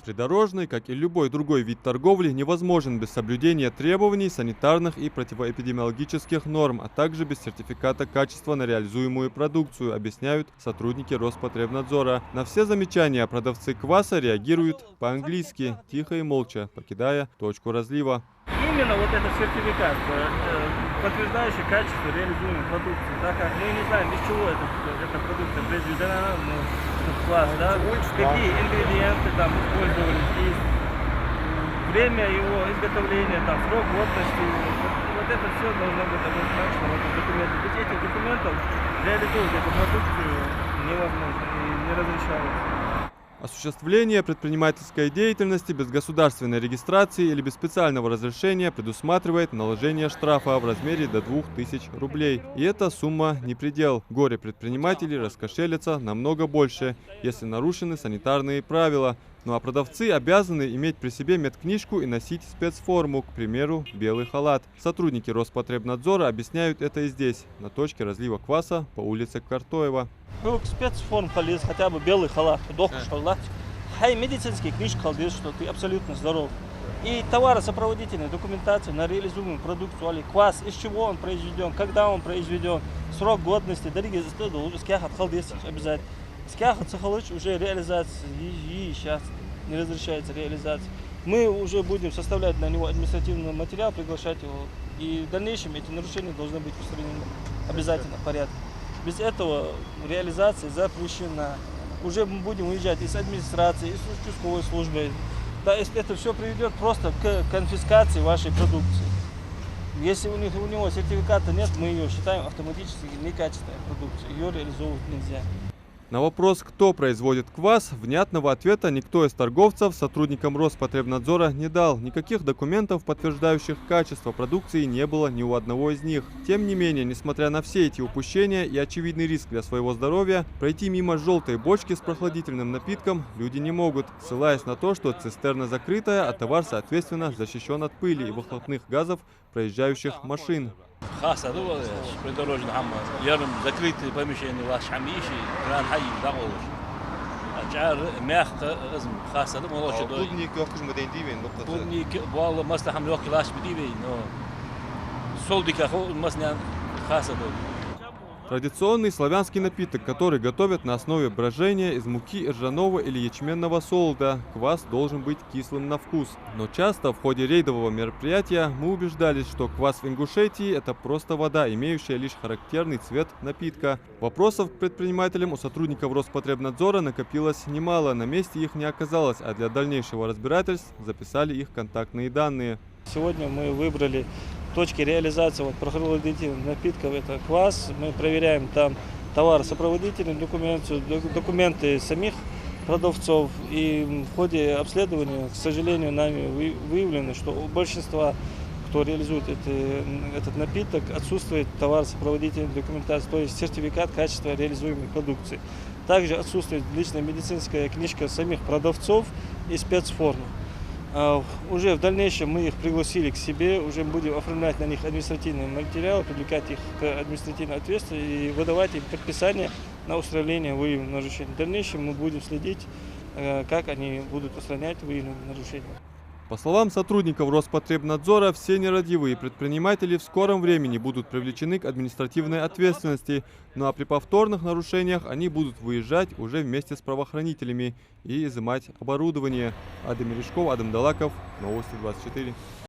Придорожный, как и любой другой вид торговли, невозможен без соблюдения требований санитарных и противоэпидемиологических норм, а также без сертификата качества на реализуемую продукцию, объясняют сотрудники Роспотребнадзора. На все замечания продавцы кваса реагируют по-английски, тихо и молча, покидая точку разлива. Именно вот этот сертификат, подтверждающий качество реализуемой продукции, так как мы не знаем, из чего эта продукция произведена, этот класс, да, какие ингредиенты там использовались, и время его изготовления, там, срок годности, вот это все должно быть однозначно в этом документе. Без этих документов реализовать эту продукцию невозможно и не разрешается. Осуществление предпринимательской деятельности без государственной регистрации или без специального разрешения предусматривает наложение штрафа в размере до 2000 рублей. И эта сумма не предел. Горе-предприниматели раскошелятся намного больше, если нарушены санитарные правила. Ну а продавцы обязаны иметь при себе медкнижку и носить спецформу, к примеру, белый халат. Сотрудники Роспотребнадзора объясняют это и здесь, на точке разлива кваса по улице Картоева. Спецформ халдес, хотя бы белый халат, хай медицинский книжка халдес, что ты абсолютно здоров. И товаросопроводительная документация на реализуемую продукцию, или квас, из чего он произведен, когда он произведен, срок годности, дороги обязательно. Скяхат Сахалыч уже реализация, и сейчас не разрешается реализация. Мы уже будем составлять на него административный материал, приглашать его. И в дальнейшем эти нарушения должны быть устранены обязательно в порядке. Без этого реализация запрещена. Уже мы будем уезжать из администрации, из участковой службы. Да, если это все приведет просто к конфискации вашей продукции. Если у него сертификата нет, мы ее считаем автоматически некачественной продукцией. Ее реализовывать нельзя. На вопрос, кто производит квас, внятного ответа никто из торговцев сотрудникам Роспотребнадзора не дал. Никаких документов, подтверждающих качество продукции, не было ни у одного из них. Тем не менее, несмотря на все эти упущения и очевидный риск для своего здоровья, пройти мимо желтой бочки с прохладительным напитком люди не могут, ссылаясь на то, что цистерна закрытая, а товар, соответственно, защищен от пыли и выхлопных газов проезжающих машин. خاصة دول придорожный محمد يرم ذكريت помещение واش حميشي كان حي دقولش أشعر ماخ اسم خاصة دول والله شدوي Клубник yok mudayın değil mi? клубник والله مصلحة من وقت لاش بدي بي но солдик أخو مثلا خاصة دول. Традиционный славянский напиток, который готовят на основе брожения из муки ржаного или ячменного солода. Квас должен быть кислым на вкус. Но часто в ходе рейдового мероприятия мы убеждались, что квас в Ингушетии – это просто вода, имеющая лишь характерный цвет напитка. Вопросов к предпринимателям у сотрудников Роспотребнадзора накопилось немало, на месте их не оказалось, а для дальнейшего разбирательств записали их контактные данные. Сегодня мы выбрали точки реализации прохладительных напитков, это квас. Мы проверяем там товаросопроводительную документацию, документы самих продавцов. И в ходе обследования, к сожалению, нами выявлено, что у большинства, кто реализует этот напиток, отсутствует товаросопроводительная документация, то есть сертификат качества реализуемой продукции. Также отсутствует личная медицинская книжка самих продавцов и спецформа. Уже в дальнейшем мы их пригласили к себе, уже будем оформлять на них административный материал, привлекать их к административной ответственности и выдавать им предписание на устранение выявленных нарушений. В дальнейшем мы будем следить, как они будут устранять выявленные нарушения. По словам сотрудников Роспотребнадзора, все нерадивые предприниматели в скором времени будут привлечены к административной ответственности, ну а при повторных нарушениях они будут выезжать уже вместе с правоохранителями и изымать оборудование. Адам Мережков, Адам Далаков, Новости 24.